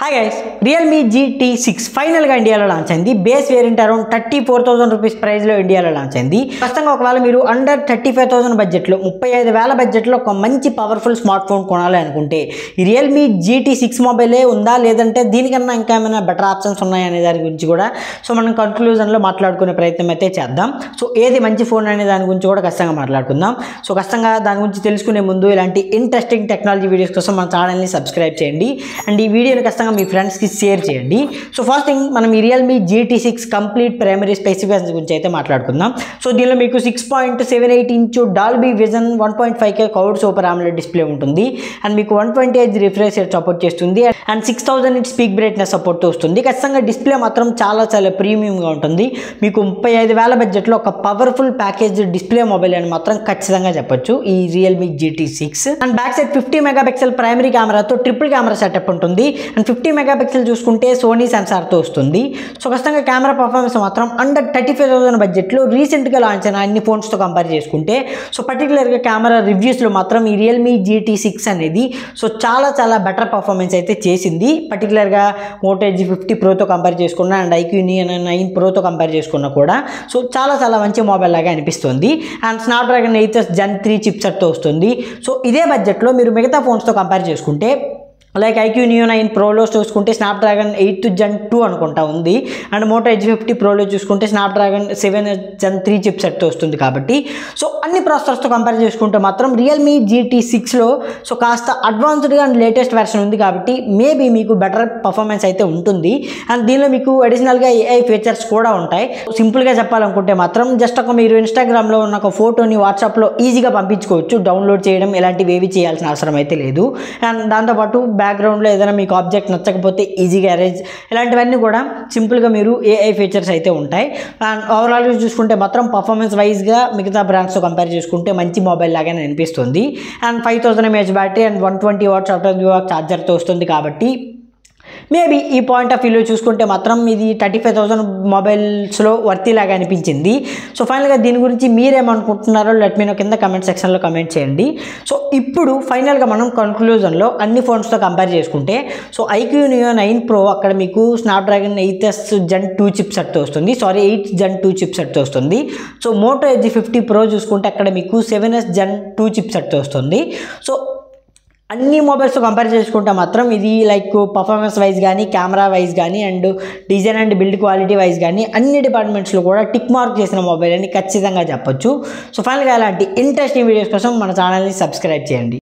Hi guys, Realme GT6 ఫైనల్గా ఇండియాలో launch అయింది. బేస్ వేరియంట్ అరౌండ్ 34,000 రూపీస్ ప్రైస్లో ఇండియాలో లాంచ్ అయింది. ప్రస్తుతంగా ఒకవేళ మీరు అండర్ 35,000 బడ్జెట్లో 35,000 బడ్జెట్లో ఒక మంచి పవర్ఫుల్ స్మార్ట్ ఫోన్ కొనాలి అనుకుంటే ఈ రియల్మీ GT6 మొబైలే ఉందా, లేదంటే దీనికన్నా ఇంకా ఏమైనా బెటర్ ఆప్షన్స్ ఉన్నాయనే దాని గురించి కూడా మనం కన్క్లూజన్లో మాట్లాడుకునే ప్రయత్నం అయితే చేద్దాం. ఏది మంచి ఫోన్ అనే దాని గురించి కూడా ఖచ్చితంగా మాట్లాడుకుందాం. ఖచ్చితంగా దాని గురించి తెలుసుకునే ముందు ఇలాంటి ఇంట్రెస్టింగ్ టెక్నాలజీ వీడియోస్ కోసం మన ఛానల్ని సబ్స్క్రైబ్ చేయండి అండ్ ఈ వీడియోని ఖచ్చితంగా మీ ఫ్రెండ్స్కి షేర్ చేయండి. ఫస్ట్ థింగ్ మనం ఈ Realme GT6 complete primary specifications గురించి అయితే మాట్లాడుకుందాం. దీనిలో మీకు 6.78 inch Dolby vision 1.5K curved super AMOLED display ఉంటుంది అండ్ మీకు 120Hz రిఫ్రెష్ రేట్ సపోర్ట్ చేస్తుంది అండ్ 6000 nits పీక్ బ్రైట్నెస్ సపోర్ట్తో వస్తుంది. ఖచ్చితంగా డిస్ప్లే మాత్రం చాలా ప్రీమియంగా ఉంటుంది. మీకు 35,000 బడ్జెట్లో ఒక పవర్ఫుల్ ప్యాకేజ్ డిస్ప్లే మొబైల్ అని మాత్రం ఖచ్చితంగా చెప్పొచ్చు ఈ Realme GT6. And back side 50 megapixel primary కెమెరాతో ట్రిపుల్ కెమెరా సెటప్ ఉంటుంది అండ్ 50 మెగాపిక్సెల్ చూసుకుంటే సోనీ సెన్సార్తో వస్తుంది. ఖచ్చితంగా కెమెరా పర్ఫార్మెన్స్ మాత్రం అండర్ 35,000 బడ్జెట్లో రీసెంట్గా లాంచ్ అయిన అన్ని ఫోన్స్తో కంపేర్ చేసుకుంటే పర్టికులర్గా కెమెరా రివ్యూస్లో మాత్రం ఈ రియల్మీ GT6 అనేది చాలా బెటర్ పర్ఫార్మెన్స్ అయితే చేసింది. పర్టికులర్గా Moto Edge 50 Proతో కంపేర్ చేసుకున్నా అండ్ iQOO Neo 9 Proతో కంపేర్ చేసుకున్నా కూడా చాలా మంచి మొబైల్ లాగా అనిపిస్తుంది అండ్ స్నాప్డ్రాగన్ 8 Gen 3 చిప్సెట్తో వస్తుంది. ఇదే బడ్జెట్లో మీరు మిగతా ఫోన్స్తో కంపేర్ చేసుకుంటే లైక్ iQOO Neo 9 Proలో చూసుకుంటే స్నాప్డ్రాగన్ 8 Gen 2 అనుకుంటా ఉంది అండ్ Moto Edge 50 Proలో చూసుకుంటే స్నాప్డ్రాగన్ 7 Gen 3 చిప్సెట్తో వస్తుంది. కాబట్టి అన్ని ప్రాసెసర్స్తో కంపేర్ చేసుకుంటే మాత్రం రియల్మీ GT6లో కాస్త అడ్వాన్స్డ్గా అండ్ లేటెస్ట్ వెర్షన్ ఉంది కాబట్టి మేబీ మీకు బెటర్ పర్ఫార్మెన్స్ అయితే ఉంటుంది అండ్ దీనిలో మీకు అడిషనల్గా AI ఫీచర్స్ కూడా ఉంటాయి. సింపుల్గా చెప్పాలనుకుంటే మాత్రం జస్ట్ మీరు ఇన్స్టాగ్రామ్లో ఉన్న ఒక ఫోటోని వాట్సాప్లో ఈజీగా పంపించుకోవచ్చు. డౌన్లోడ్ చేయడం ఇలాంటివి ఏవి చేయాల్సిన అవసరం అయితే లేదు అండ్ దాంతోపాటు బ్యాక్గ్రౌండ్లో ఏదైనా మీకు ఆబ్జెక్ట్ నచ్చకపోతే ఈజీగా అరేంజ్ ఇలాంటివన్నీ కూడా సింపుల్గా మీరు AI ఫీచర్స్ అయితే ఉంటాయి అండ్ ఓవరాల్గా చూసుకుంటే మాత్రం పర్ఫార్మెన్స్ వైజ్గా మిగతా బ్రాండ్స్తో కంపేర్ చేసుకుంటే మంచి మొబైల్ లాగానే అనిపిస్తుంది and 5000 mAh battery and 120 watts ఛార్జర్తో వస్తుంది. కాబట్టి మేబీ ఈ పాయింట్ ఆఫ్ వ్యూలో చూసుకుంటే మాత్రం ఇది 35,000 మొబైల్స్లో వర్తీ లాగా అనిపించింది. ఫైనల్గా దీని గురించి మీరేమనుకుంటున్నారో లెట్ మీ నో కింద కమెంట్ సెక్షన్లో కమెంట్ చేయండి. ఇప్పుడు ఫైనల్గా మనం కన్క్లూజన్లో అన్ని ఫోన్స్తో కంపేర్ చేసుకుంటే iQOO Neo 9 Pro అక్కడ మీకు స్నాప్డ్రాగన్ 8 Gen 2 చిప్సెట్తో వస్తుంది. 8 Gen 2 చిప్సెట్తో వస్తుంది. Moto Edge 50 Pro చూసుకుంటే అక్కడ మీకు 7 Gen 2 చిప్సెట్తో వస్తుంది. అన్ని మొబైల్స్తో కంపేర్ చేసుకుంటే మాత్రం ఇది లైక్ పర్ఫార్మెన్స్ వైజ్ కానీ కెమెరా వైజ్ కానీ and design and build quality wise కానీ అన్ని డిపార్ట్మెంట్స్లో కూడా టిక్ మార్క్ చేసిన మొబైల్ అని ఖచ్చితంగా చెప్పొచ్చు. ఫైనల్గా ఇలాంటి ఇంట్రెస్టింగ్ వీడియోస్ కోసం మన ఛానల్ని సబ్స్క్రైబ్ చేయండి.